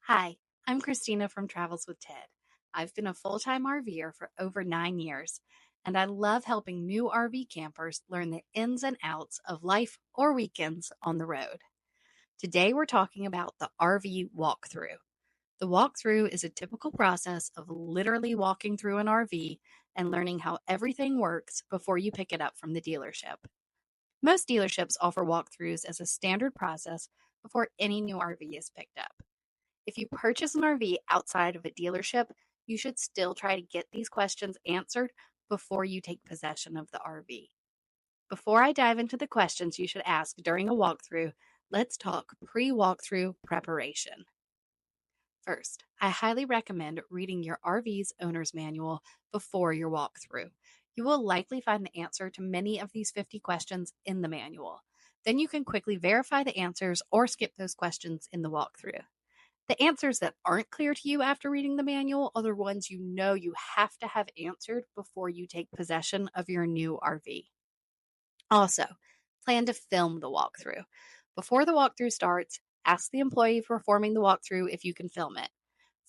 Hi, I'm Christina from Travels with Ted. I've been a full time RVer for over 9 years, and I love helping new RV campers learn the ins and outs of life or weekends on the road. Today, we're talking about the RV walkthrough. The walkthrough is a typical process of literally walking through an RV and learning how everything works before you pick it up from the dealership. Most dealerships offer walkthroughs as a standard process before any new RV is picked up. If you purchase an RV outside of a dealership, you should still try to get these questions answered before you take possession of the RV. Before I dive into the questions you should ask during a walkthrough, let's talk pre walkthrough preparation. First, I highly recommend reading your RV's owner's manual before your walkthrough. You will likely find the answer to many of these 50 questions in the manual. Then you can quickly verify the answers or skip those questions in the walkthrough. The answers that aren't clear to you after reading the manual are the ones you know you have to have answered before you take possession of your new RV. Also, plan to film the walkthrough. Before the walkthrough starts, ask the employee performing the walkthrough if you can film it.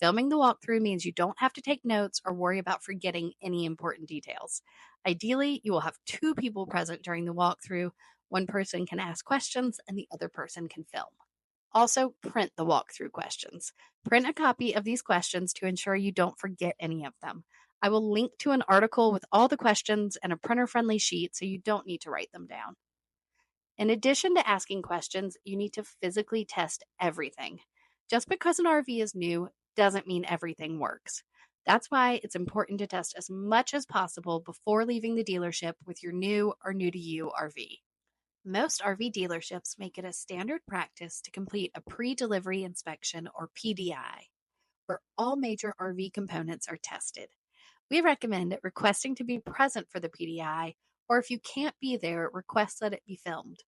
Filming the walkthrough means you don't have to take notes or worry about forgetting any important details. Ideally, you will have two people present during the walkthrough. One person can ask questions and the other person can film. Also, print the walkthrough questions. Print a copy of these questions to ensure you don't forget any of them. I will link to an article with all the questions and a printer friendly sheet so you don't need to write them down. In addition to asking questions, you need to physically test everything. Just because an RV is new doesn't mean everything works. That's why it's important to test as much as possible before leaving the dealership with your new or new to you RV. Most RV dealerships make it a standard practice to complete a pre delivery inspection or PDI, where all major RV components are tested. We recommend requesting to be present for the PDI, or if you can't be there, request that it be filmed.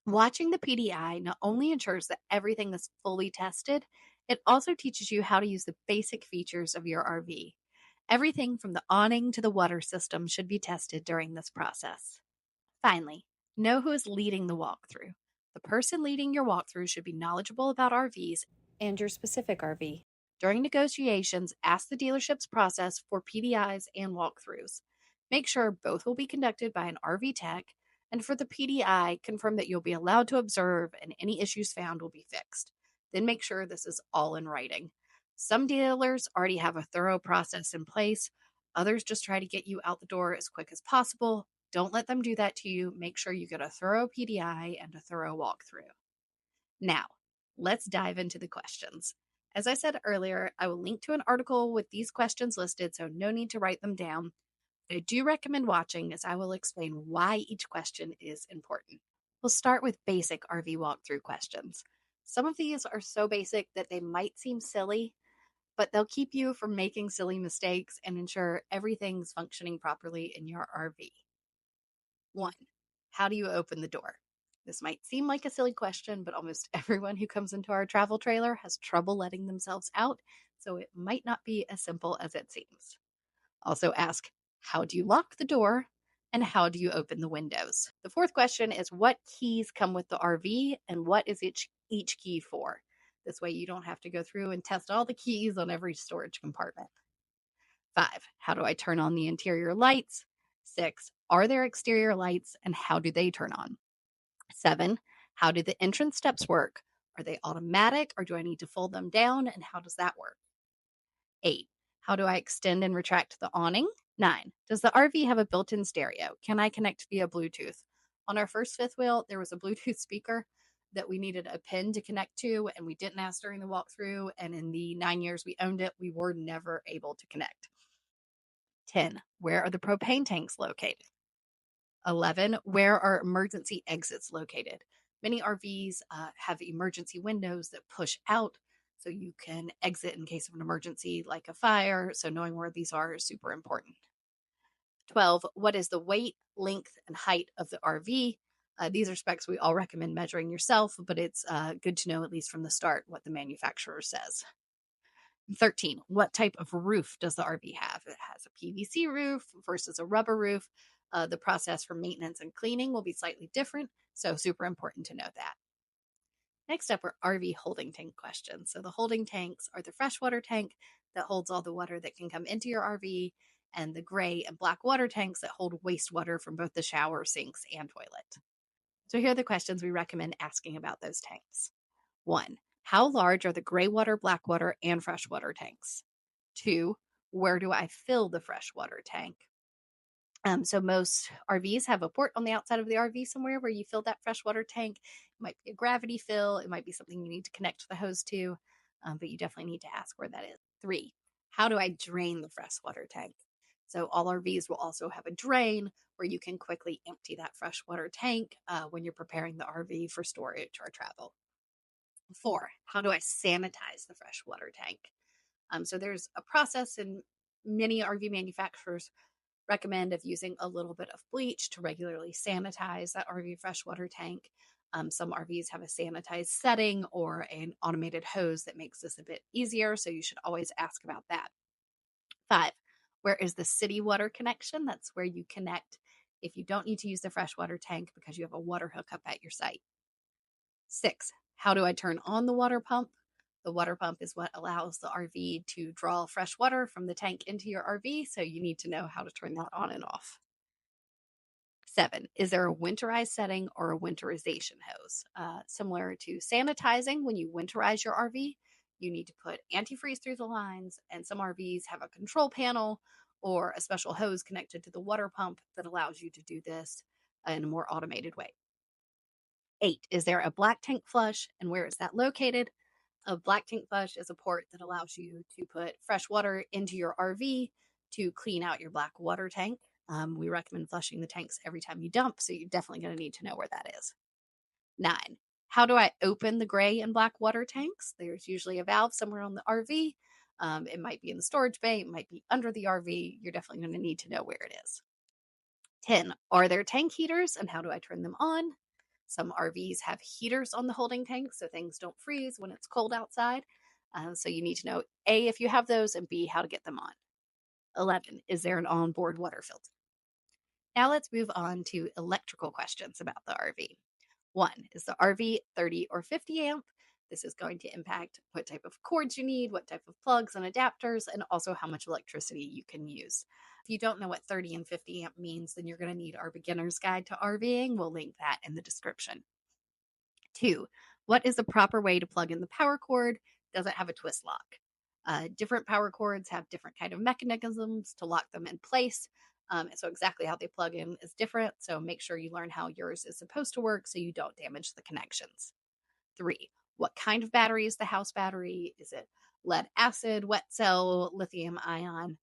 Watching the PDI not only ensures that everything is fully tested, it also teaches you how to use the basic features of your RV. Everything from the awning to the water system should be tested during this process. Finally, know who is leading the walkthrough. The person leading your walkthrough should be knowledgeable about RVs and your specific RV. During negotiations, ask the dealership's process for PDIs and walkthroughs. Make sure both will be conducted by an RV tech, and for the PDI, confirm that you'll be allowed to observe and any issues found will be fixed. Then make sure this is all in writing. Some dealers already have a thorough process in place, others just try to get you out the door as quick as possible. Don't let them do that to you. Make sure you get a thorough PDI and a thorough walkthrough. Now, let's dive into the questions. As I said earlier, I will link to an article with these questions listed, so no need to write them down. But I do recommend watching as I will explain why each question is important. We'll start with basic RV walkthrough questions. Some of these are so basic that they might seem silly, but they'll keep you from making silly mistakes and ensure everything's functioning properly in your RV. 1. How do you open the door? This might seem like a silly question, but almost everyone who comes into our travel trailer has trouble letting themselves out, so it might not be as simple as it seems. Also, ask, how do you lock the door? And how do you open the windows? The fourth question is, what keys come with the RV and what is each key for? This way, you don't have to go through and test all the keys on every storage compartment. 5. How do I turn on the interior lights? 6. Are there exterior lights and how do they turn on? 7. How do the entrance steps work? Are they automatic or do I need to fold them down and how does that work? 8. How do I extend and retract the awning? 9. Does the RV have a built in stereo? Can I connect via Bluetooth? On our first fifth wheel, there was a Bluetooth speaker that we needed a pin to connect to, and we didn't ask during the walkthrough. And in the 9 years we owned it, we were never able to connect. 10. Where are the propane tanks located? 11. Where are emergency exits located? Many RVs have emergency windows that push out so you can exit in case of an emergency like a fire. So, knowing where these are is super important. 12. What is the weight, length, and height of the RV? These are specs we all recommend measuring yourself, but it's good to know, at least from the start, what the manufacturer says. 13. What type of roof does the RV have? It has a PVC roof versus a rubber roof. The process for maintenance and cleaning will be slightly different, so super important to know that. Next up are RV holding tank questions. So the holding tanks are the freshwater tank that holds all the water that can come into your RV, and the gray and black water tanks that hold wastewater from both the shower, sinks, and toilet. So here are the questions we recommend asking about those tanks. 1. How large are the gray water, black water, and freshwater tanks? 2. Where do I fill the freshwater tank? So most RVs have a port on the outside of the RV somewhere where you fill that freshwater tank. It might be a gravity fill. It might be something you need to connect the hose to, but you definitely need to ask where that is. 3, how do I drain the freshwater tank? So all RVs will also have a drain where you can quickly empty that freshwater tank when you're preparing the RV for storage or travel. 4, how do I sanitize the freshwater tank? So there's a process, and many RV manufacturers recommend of using a little bit of bleach to regularly sanitize that RV freshwater tank. Some RVs have a sanitized setting or an automated hose that makes this a bit easier, so you should always ask about that. 5, where is the city water connection? That's where you connect if you don't need to use the freshwater tank because you have a water hookup at your site. 6, how do I turn on the water pump? The water pump is what allows the RV to draw fresh water from the tank into your RV, so you need to know how to turn that on and off. 7, is there a winterized setting or a winterization hose? Similar to sanitizing, when you winterize your RV, you need to put antifreeze through the lines, and some RVs have a control panel or a special hose connected to the water pump that allows you to do this in a more automated way. 8, is there a black tank flush, and where is that located? A black tank flush is a port that allows you to put fresh water into your RV to clean out your black water tank. We recommend flushing the tanks every time you dump, so you're definitely going to need to know where that is. 9, how do I open the gray and black water tanks? There's usually a valve somewhere on the RV. It might be in the storage bay, it might be under the RV. You're definitely going to need to know where it is. 10, are there tank heaters, and how do I turn them on? Some RVs have heaters on the holding tank so things don't freeze when it's cold outside. So you need to know A, if you have those, and B, how to get them on. 11, is there an onboard water filter? Now let's move on to electrical questions about the RV. 1, is the RV 30 or 50 amp? This is going to impact what type of cords you need, what type of plugs and adapters, and also how much electricity you can use. If you don't know what 30 and 50 amp means, then you're going to need our beginner's guide to RVing. We'll link that in the description. 2, what is the proper way to plug in the power cord? Does it have a twist lock? Different power cords have different kind of mechanisms to lock them in place. So exactly how they plug in is different. So make sure you learn how yours is supposed to work so you don't damage the connections. 3, what kind of battery is the house battery? Is it lead acid, wet cell, lithium ion?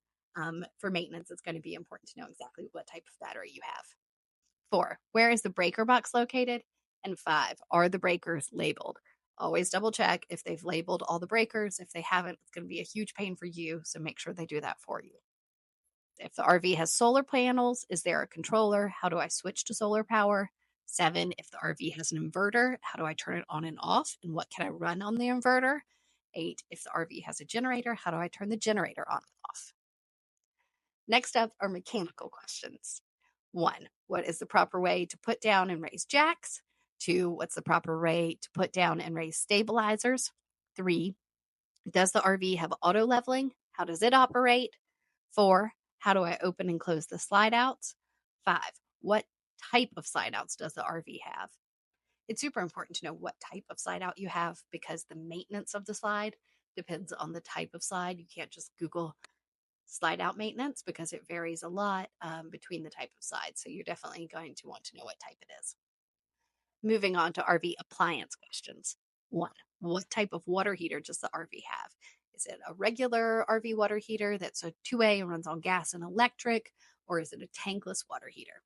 For maintenance, it's going to be important to know exactly what type of battery you have. 4, where is the breaker box located? And 5, are the breakers labeled? Always double check if they've labeled all the breakers. If they haven't, it's going to be a huge pain for you. So make sure they do that for you. If the RV has solar panels, is there a controller? How do I switch to solar power? 7, if the RV has an inverter, how do I turn it on and off? And what can I run on the inverter? 8, if the RV has a generator, how do I turn the generator on and off? Next up are mechanical questions. 1, what is the proper way to put down and raise jacks? 2, what's the proper way to put down and raise stabilizers? 3, does the RV have auto leveling? How does it operate? 4, how do I open and close the slide outs? 5, what type of slide outs does the RV have? It's super important to know what type of slide out you have because the maintenance of the slide depends on the type of slide. You can't just Google slide out maintenance because it varies a lot between the type of slide. So you're definitely going to want to know what type it is. Moving on to RV appliance questions. 1, what type of water heater does the RV have? Is it a regular RV water heater that's a 2A and runs on gas and electric, or is it a tankless water heater?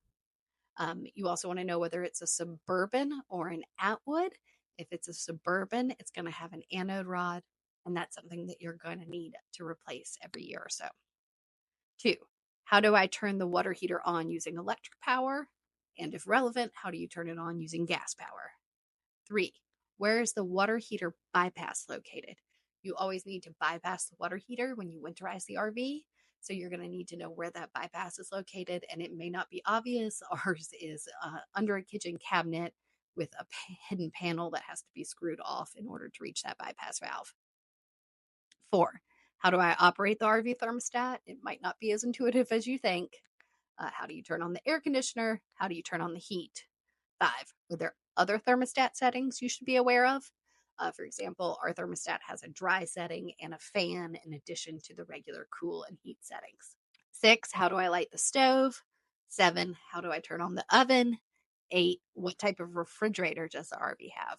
You also want to know whether it's a Suburban or an Atwood. If it's a Suburban, it's going to have an anode rod, and that's something that you're going to need to replace every year or so. 2, how do I turn the water heater on using electric power? And if relevant, how do you turn it on using gas power? 3, where is the water heater bypass located? You always need to bypass the water heater when you winterize the RV. So you're going to need to know where that bypass is located, and it may not be obvious. Ours is under a kitchen cabinet with a hidden panel that has to be screwed off in order to reach that bypass valve. 4, how do I operate the RV thermostat? It might not be as intuitive as you think. How do you turn on the air conditioner? How do you turn on the heat? 5, are there other thermostat settings you should be aware of? For example, our thermostat has a dry setting and a fan in addition to the regular cool and heat settings. 6, how do I light the stove? 7, how do I turn on the oven? 8, what type of refrigerator does the RV have?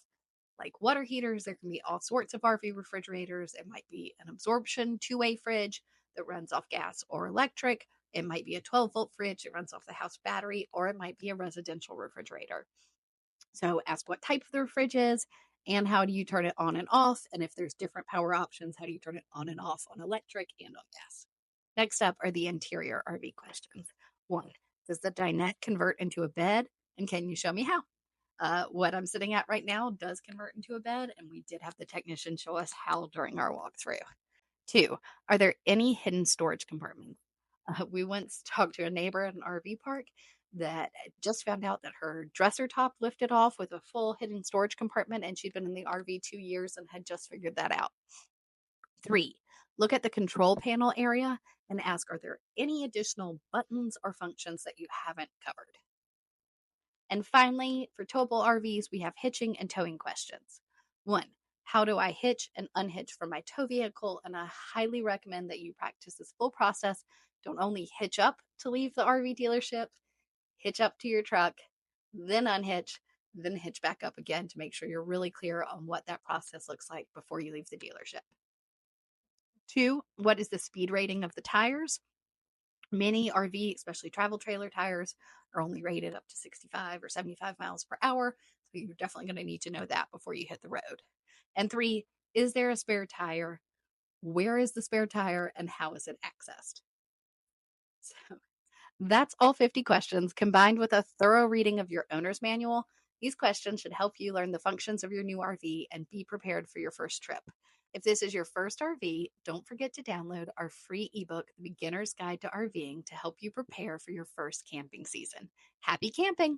Like water heaters, there can be all sorts of RV refrigerators. It might be an absorption two-way fridge that runs off gas or electric. It might be a 12-volt fridge that runs off the house battery, or it might be a residential refrigerator. So ask what type of the fridge is and how do you turn it on and off. And if there's different power options, how do you turn it on and off on electric and on gas? Next up are the interior RV questions. 1, does the dinette convert into a bed? And can you show me how? What I'm sitting at right now does convert into a bed, and we did have the technician show us how during our walkthrough. 2, are there any hidden storage compartments? We once talked to a neighbor at an RV park that just found out that her dresser top lifted off with a full hidden storage compartment, and she'd been in the RV 2 years and had just figured that out. 3, look at the control panel area and ask, are there any additional buttons or functions that you haven't covered? And finally, for towable RVs, we have hitching and towing questions. 1, how do I hitch and unhitch from my tow vehicle? And I highly recommend that you practice this full process. Don't only hitch up to leave the RV dealership, hitch up to your truck, then unhitch, then hitch back up again to make sure you're really clear on what that process looks like before you leave the dealership. 2, what is the speed rating of the tires? Many RV, especially travel trailer tires, are only rated up to 65 or 75 miles per hour. So you're definitely going to need to know that before you hit the road. And 3, is there a spare tire? Where is the spare tire and how is it accessed? So that's all 50 questions combined with a thorough reading of your owner's manual. These questions should help you learn the functions of your new RV and be prepared for your first trip. If this is your first RV, don't forget to download our free ebook, The Beginner's Guide to RVing, to help you prepare for your first camping season. Happy camping!